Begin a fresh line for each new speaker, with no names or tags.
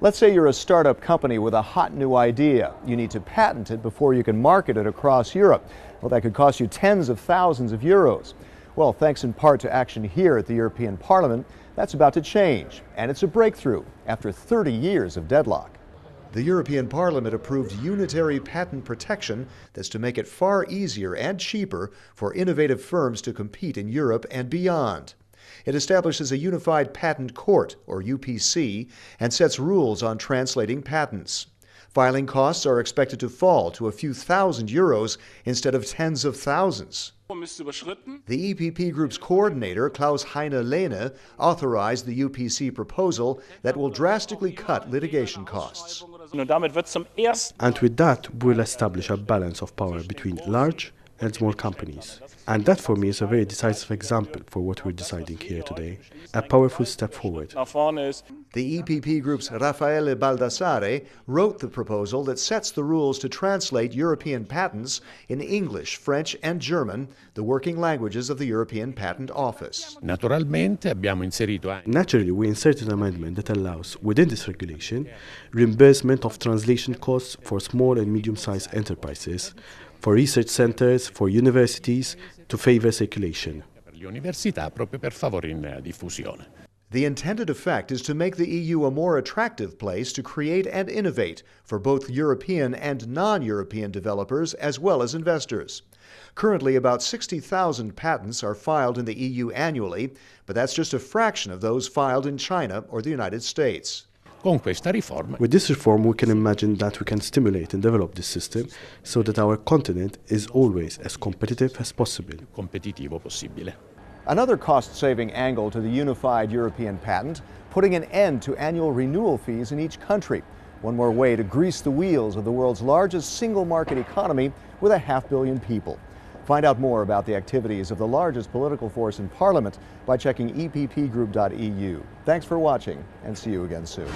Let's say you're a startup company with a hot new idea. You need to patent it before you can market it across Europe. Well, that could cost you tens of thousands of euros. Well, thanks in part to action here at the European Parliament, that's about to change. And it's a breakthrough after 30 years of deadlock. The European Parliament approved unitary patent protection that's to make it far easier and cheaper for innovative firms to compete in Europe and beyond. It establishes a unified patent court, or UPC, and sets rules on translating patents. Filing costs are expected to fall to a few thousand euros instead of tens of thousands. The EPP Group's coordinator, Klaus-Heiner Lehne, authorized the UPC proposal that will drastically cut litigation costs.
And with that, we'll establish a balance of power between large and small companies. And that for me is a very decisive example for what we're deciding here today, a powerful step forward.
The EPP Group's Raffaele Baldassarre wrote the proposal that sets the rules to translate European patents in English, French and German, the working languages of the European Patent Office.
Naturally, we inserted an amendment that allows, within this regulation, reimbursement of translation costs for small and medium-sized enterprises, for research centers, for universities, to favor circulation.
The intended effect is to make the EU a more attractive place to create and innovate for both European and non-European developers as well as investors. Currently, about 60,000 patents are filed in the EU annually, but that's just a fraction of those filed in China or the United States.
With this reform, we can imagine that we can stimulate and develop this system so that our continent is always as competitive as possible.
Another cost-saving angle to the unified European patent, putting an end to annual renewal fees in each country. One more way to grease the wheels of the world's largest single-market economy with 500 million people. Find out more about the activities of the largest political force in Parliament by checking eppgroup.eu. Thanks for watching, and see you again soon.